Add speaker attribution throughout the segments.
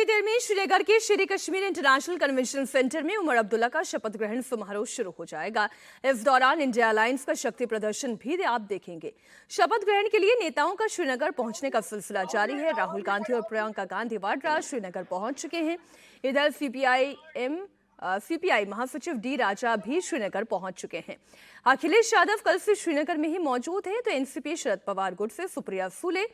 Speaker 1: देर में श्रीनगर के शेर कश्मीर इंटरनेशनल कन्वेंशन सेंटर में उमर अब्दुल्ला का शपथ ग्रहण समारोह शुरू हो जाएगा। इस दौरान इंडिया अलायंस का शक्ति प्रदर्शन भी आप देखेंगे। शपथ ग्रहण के लिए नेताओं का श्रीनगर पहुंचने का सिलसिला जारी है। राहुल गांधी और प्रियंका गांधी वाड्रा श्रीनगर पहुंच चुके हैं। इधर सीपीआई महासचिव डी राजा भी श्रीनगर पहुंच चुके हैं। अखिलेश यादव कल से श्रीनगर में ही मौजूद हैं, तो एनसीपी शरद पवार गुट से सुप्रिया सुले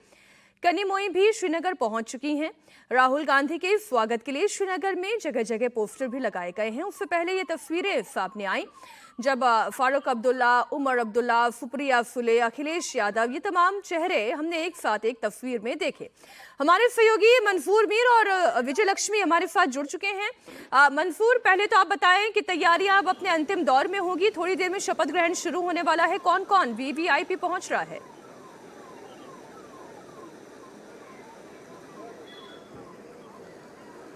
Speaker 1: कनिमोई भी श्रीनगर पहुंच चुकी हैं। राहुल गांधी के स्वागत के लिए श्रीनगर में जगह जगह पोस्टर भी लगाए गए हैं। उससे पहले ये तस्वीरें सामने आई जब फारूक अब्दुल्ला, उमर अब्दुल्ला, सुप्रिया सुले, अखिलेश यादव, ये तमाम चेहरे हमने एक साथ एक तस्वीर में देखे। हमारे सहयोगी मंसूर मीर और विजय लक्ष्मी हमारे साथ जुड़ चुके हैं। मंसूर, पहले तो आप बताएं कि तैयारियां अब अपने अंतिम दौर में होगी। थोड़ी देर में शपथ ग्रहण शुरू होने वाला है। कौन कौन वीवीआईपी पहुंच रहा है?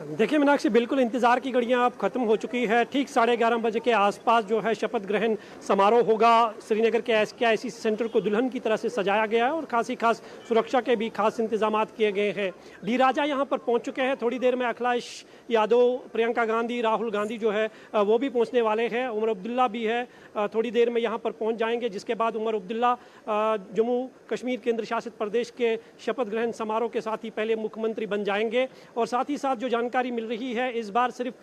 Speaker 2: देखिए मीनाक्षी, बिल्कुल इंतज़ार की घड़ियां अब ख़त्म हो चुकी है। ठीक 11:30 बजे के आसपास जो है शपथ ग्रहण समारोह होगा। श्रीनगर के SKIC सेंटर को दुल्हन की तरह से सजाया गया है और खास सुरक्षा के भी खास इंतजाम किए गए हैं। डी राजा यहां पर पहुंच चुके हैं। थोड़ी देर में अखिलेश यादव, प्रियंका गांधी, राहुल गांधी जो है वो भी पहुँचने वाले हैं। उमर अब्दुल्ला भी है, थोड़ी देर में यहाँ पर पहुँच जाएंगे, जिसके बाद उमर अब्दुल्ला जम्मू कश्मीर केंद्र शासित प्रदेश के शपथ ग्रहण समारोह के साथ ही पहले मुख्यमंत्री बन जाएंगे। और साथ ही साथ जो जानकारी मिल रही है, इस बार सिर्फ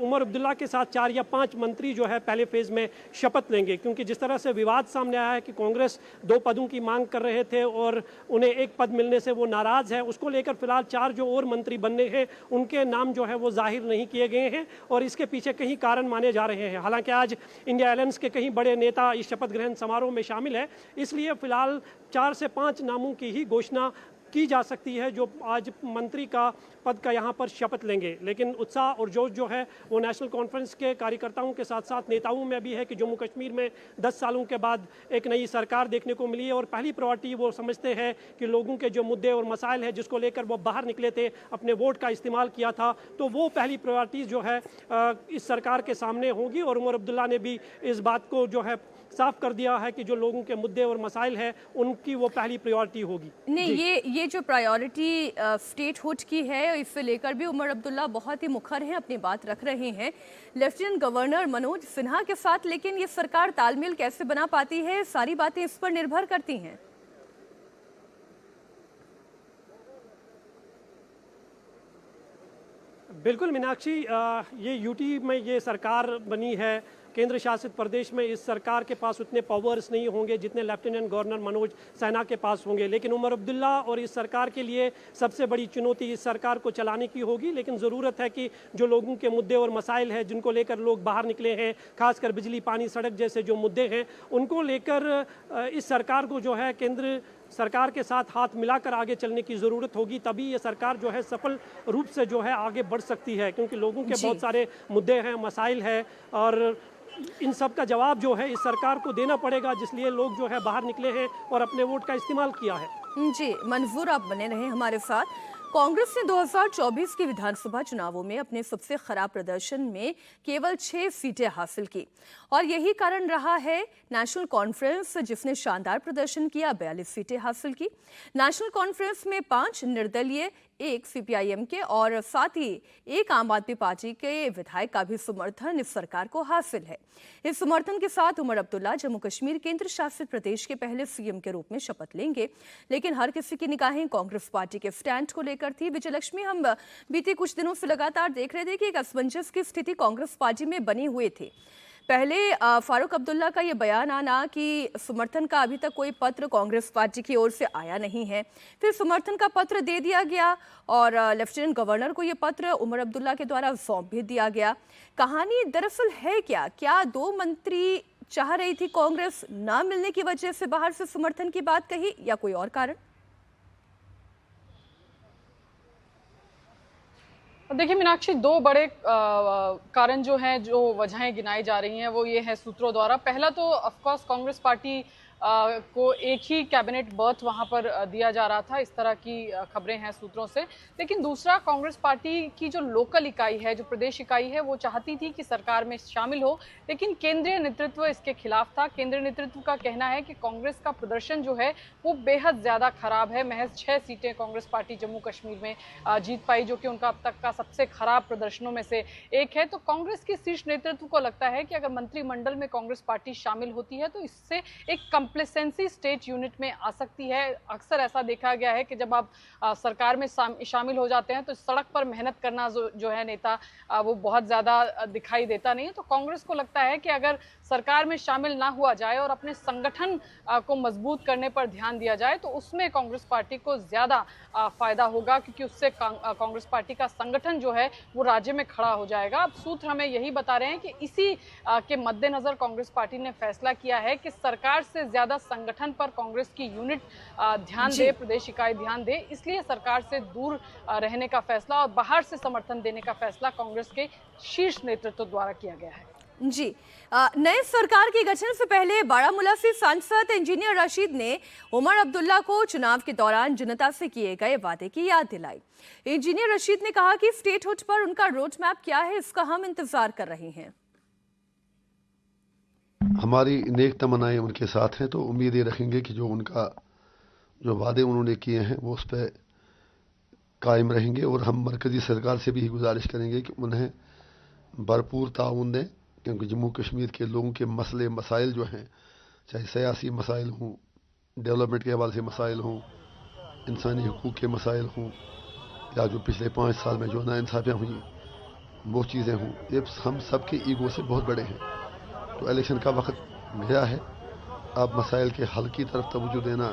Speaker 2: उमर अब्दुल्ला के साथ 4 या 5 मंत्री जो है पहले फेज में शपथ लेंगे, क्योंकि जिस तरह से विवाद सामने आया है कि कांग्रेस 2 पदों की मांग कर रहे थे और उन्हें 1 पद मिलने से वो नाराज है। उसको लेकर फिलहाल 4 जो और मंत्री बनने हैं उनके नाम जो है वो जाहिर नहीं किए गए हैं और इसके पीछे कई कारण माने जा रहे हैं। हालांकि आज इंडिया अलायंस के कई बड़े नेता इस शपथ ग्रहण समारोह में शामिल है, इसलिए फिलहाल 4 से 5 नामों की ही घोषणा की जा सकती है जो आज मंत्री का पद का यहाँ पर शपथ लेंगे। लेकिन उत्साह और जोश जो है वो नेशनल कॉन्फ्रेंस के कार्यकर्ताओं के साथ साथ नेताओं में भी है कि जम्मू कश्मीर में 10 सालों के बाद एक नई सरकार देखने को मिली है और पहली प्रायोरिटी वो समझते हैं कि लोगों के जो मुद्दे और मसाइल हैं जिसको लेकर वो बाहर निकले थे, अपने वोट का इस्तेमाल किया था, तो वो पहली प्रायोरिटी जो है इस सरकार के सामने होगी। और उमर अब्दुल्ला ने भी इस बात को जो है साफ कर दिया है कि जो लोगों के मुद्दे और मसाइल हैं उनकी वो पहली प्रायोरिटी होगी।
Speaker 1: नहीं, ये जो प्रायोरिटी स्टेटहुड की है, इससे लेकर भी उमर अब्दुल्ला बहुत ही मुखर हैं, अपनी बात रख रहे हैं लेफ्टिनेंट गवर्नर मनोज सिन्हा के साथ। लेकिन ये सरकार तालमेल कैसे बना पाती है, सारी बातें इस पर निर्भर करती हैं।
Speaker 2: बिल्कुल मीनाक्षी, ये यूटी में ये सरकार बनी है, केंद्र शासित प्रदेश में इस सरकार के पास उतने पावर्स नहीं होंगे जितने लेफ्टिनेंट गवर्नर मनोज सिन्हा के पास होंगे। लेकिन उमर अब्दुल्ला और इस सरकार के लिए सबसे बड़ी चुनौती इस सरकार को चलाने की होगी। लेकिन ज़रूरत है कि जो लोगों के मुद्दे और मसाइल हैं जिनको लेकर लोग बाहर निकले हैं, खासकर बिजली, पानी, सड़क जैसे जो मुद्दे हैं, उनको लेकर इस सरकार को जो है केंद्र सरकार के साथ हाथ मिलाकर आगे चलने की ज़रूरत होगी। तभी ये सरकार जो है सफल रूप से जो है आगे बढ़ सकती है, क्योंकि लोगों के बहुत सारे मुद्दे हैं, मसाइल हैं और इन सब का जवाब जो है इस सरकार को देना पड़ेगा, जिसलिए लोग जो है बाहर निकले हैं और अपने वोट का इस्तेमाल किया है।
Speaker 1: जी मंजूर, आप बने रहे हमारे साथ। कांग्रेस ने 2024 के विधानसभा चुनावों में अपने सबसे खराब प्रदर्शन में केवल 6 सीटें हासिल की और यही कारण रहा है नेशनल कॉन्फ्रेंस, जिसने शानदार प्रदर्शन किया, 42 सीटें हासिल की। नेशनल कॉन्फ्रेंस में 5 निर्दलीय, 1 CPIM के और साथ ही 1 आम आदमी पार्टी के विधायक का भी समर्थन इस सरकार को हासिल है। इस समर्थन के साथ उमर अब्दुल्ला जम्मू कश्मीर केंद्र शासित प्रदेश के पहले CM के रूप में शपथ लेंगे। लेकिन हर किसी की निगाहें कांग्रेस पार्टी के स्टैंड को लेकर थी। विजय लक्ष्मी, हम बीते कुछ दिनों से लगातार देख रहे थे कि एक असमंजस की स्थिति कांग्रेस पार्टी में बनी हुई थी। पहले फारूक अब्दुल्ला का ये बयान आना कि समर्थन का अभी तक कोई पत्र कांग्रेस पार्टी की ओर से आया नहीं है, फिर समर्थन का पत्र दे दिया गया और लेफ्टिनेंट गवर्नर को ये पत्र उमर अब्दुल्ला के द्वारा सौंप भी दिया गया। कहानी दरअसल है क्या 2 मंत्री चाह रही थी कांग्रेस, ना मिलने की वजह से बाहर से समर्थन की बात कही, या कोई और कारण?
Speaker 3: देखिए मीनाक्षी, 2 बड़े कारण जो हैं, जो वजहें गिनाई जा रही हैं, वो ये है सूत्रों द्वारा। पहला तो ऑफकोर्स कांग्रेस पार्टी को एक ही कैबिनेट बर्थ वहां पर दिया जा रहा था, इस तरह की खबरें हैं सूत्रों से। लेकिन दूसरा, कांग्रेस पार्टी की जो लोकल इकाई है, जो प्रदेश इकाई है, वो चाहती थी कि सरकार में शामिल हो, लेकिन केंद्रीय नेतृत्व इसके खिलाफ था। केंद्रीय नेतृत्व का कहना है कि कांग्रेस का प्रदर्शन जो है वो बेहद ज्यादा खराब है। महज 6 सीटें कांग्रेस पार्टी जम्मू कश्मीर में जीत पाई, जो कि उनका अब तक का सबसे खराब प्रदर्शनों में से एक है। तो कांग्रेस की शीर्ष नेतृत्व को लगता है कि अगर मंत्रिमंडल में कांग्रेस पार्टी शामिल होती है तो इससे एक कंप्लेसेंसी स्टेट यूनिट में आ सकती है। अक्सर ऐसा देखा गया है कि जब आप सरकार में शामिल हो जाते हैं तो सड़क पर मेहनत करना जो है नेता वो बहुत ज्यादा दिखाई देता नहीं है। तो कांग्रेस को लगता है कि अगर सरकार में शामिल ना हुआ जाए और अपने संगठन को मजबूत करने पर ध्यान दिया जाए तो उसमें कांग्रेस पार्टी को ज्यादा फायदा होगा, क्योंकि उससे कांग्रेस पार्टी का संगठन जो है वो राज्य में खड़ा हो जाएगा। अब सूत्र हमें यही बता रहे हैं कि इसी के मद्देनजर कांग्रेस पार्टी ने फैसला किया है कि सरकार से ज्यादा संगठन पर कांग्रेस की यूनिट ध्यान दे, प्रदेश इकाई ध्यान दे। इसलिए सरकार से दूर रहने का फैसला और बाहर से समर्थन देने का फैसला कांग्रेस के शीर्ष नेतृत्व द्वारा किया गया है।
Speaker 1: जी, नए सरकार के गठन से पहले बारामूला से सांसद इंजीनियर रशीद ने उमर अब्दुल्ला को चुनाव के दौरान जनता से किए गए वादे की याद दिलाई। इंजीनियर रशीद ने कहा कि स्टेटहुड पर उनका रोड मैप क्या है, इसका हम इंतजार कर रहे हैं।
Speaker 4: हमारी नेक तमन्नाएं उनके साथ हैं, तो उम्मीद ये रखेंगे कि जो वादे उन्होंने किए हैं वो उस पर कायम रहेंगे। और हम मरकजी सरकार से भी गुजारिश करेंगे कि उन्हें भरपूर ताउन दें, क्योंकि जम्मू कश्मीर के लोगों के मसले मसाइल जो हैं, चाहे सियासी मसाइल हों, डेवलपमेंट के हवाले से मसाइल हों, इंसानी हकूक़ के मसाइल हों, या जो पिछले 5 साल में जो नाइंसाफ़ियाँ हुई वो चीज़ें हों, ये हम सब के ईगो से बहुत बड़े हैं। तो इलेक्शन का वक्त गया है, अब मसाइल के हल की तरफ तवज्जो देना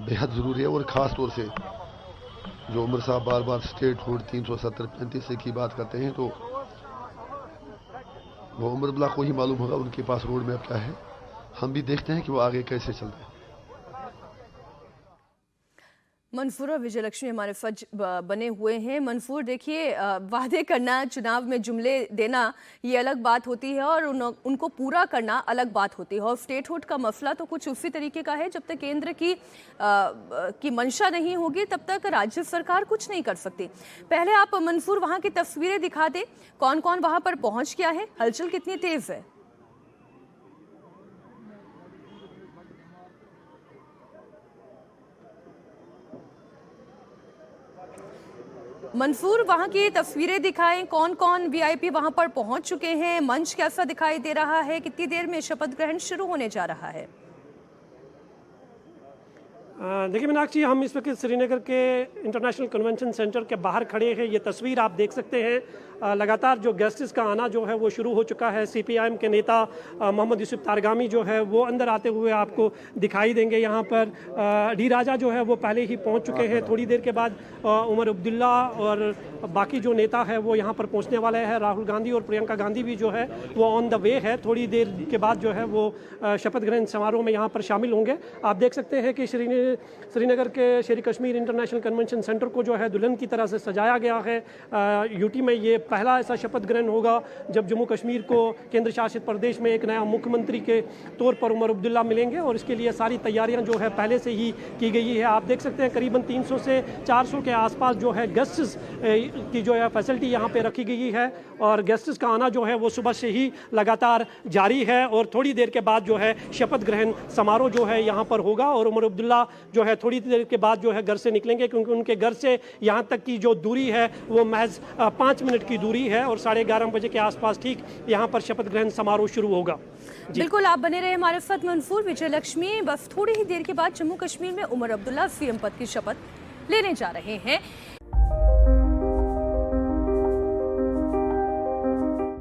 Speaker 4: बेहद ज़रूरी है। और ख़ास तौर से जो उमर साहब बार बार स्टेटहुड 370-35 की बात करते हैं, तो वो उमर अब्दुल्ला को ही मालूम होगा उनके पास रोड मैप क्या है। हम भी देखते हैं कि वो आगे कैसे चलते हैं।
Speaker 1: मंसूर और विजयलक्ष्मी हमारे साथ बने हुए हैं। मंसूर, देखिए, वादे करना, चुनाव में जुमले देना ये अलग बात होती है और उनको पूरा करना अलग बात होती है। और स्टेटहुड का मसला तो कुछ उसी तरीके का है, जब तक केंद्र की मंशा नहीं होगी तब तक राज्य सरकार कुछ नहीं कर सकती। पहले आप मंसूर वहाँ की तस्वीरें दिखा दें, कौन कौन वहाँ पर पहुँच गया है, हलचल कितनी तेज है। मंसूर, वहां की तस्वीरें दिखाएं, कौन कौन वीआईपी वहां पर पहुंच चुके हैं, मंच कैसा दिखाई दे रहा है, कितनी देर में शपथ ग्रहण शुरू होने जा रहा है।
Speaker 2: देखिए मीनाक्षी, हम इस वक्त श्रीनगर के इंटरनेशनल कन्वेंशन सेंटर के बाहर खड़े हैं। ये तस्वीर आप देख सकते हैं, लगातार जो गेस्ट्स का आना जो है वो शुरू हो चुका है। सीपीआईएम के नेता मोहम्मद यूसुफ तारगामी जो है वो अंदर आते हुए आपको दिखाई देंगे। यहाँ पर डी राजा जो है वो पहले ही पहुँच चुके हैं। थोड़ी देर के बाद उमर अब्दुल्ला और बाकी जो नेता है वो यहाँ पर पहुँचने वाले हैं। राहुल गांधी और प्रियंका गांधी भी जो है वो ऑन द वे है। थोड़ी देर के बाद जो है वो शपथ ग्रहण समारोह में यहाँ पर शामिल होंगे। आप देख सकते हैं कि श्रीनगर के शेर कश्मीर इंटरनेशनल कन्वेंशन सेंटर को जो है दुल्हन की तरह से सजाया गया है। यूटी में ये पहला ऐसा शपथ ग्रहण होगा जब जम्मू कश्मीर को केंद्र शासित प्रदेश में एक नया मुख्यमंत्री के तौर पर उमर अब्दुल्ला मिलेंगे, और इसके लिए सारी तैयारियां जो है पहले से ही की गई है। आप देख सकते हैं करीबन 300 से 400 के आसपास जो है गेस्ट्स की जो है फैसिलिटी यहाँ पे रखी गई है, और गेस्ट्स का आना जो है वो सुबह से ही लगातार जारी है। और थोड़ी देर के बाद जो है शपथ ग्रहण समारोह जो है यहाँ पर होगा, और उमर अब्दुल्ला जो है थोड़ी देर के बाद जो है घर से निकलेंगे, क्योंकि उनके घर से यहाँ तक की जो दूरी है वो महज 5 मिनट की दूरी है, और 11:30 बजे के आसपास ठीक यहाँ पर शपथ ग्रहण समारोह शुरू होगा।
Speaker 1: बिल्कुल, आप बने रहे हमारे साथ। मंसूर, विजयलक्ष्मी, बस थोड़ी ही देर के बाद जम्मू कश्मीर में उमर अब्दुल्ला सीएम पद की शपथ लेने जा रहे हैं।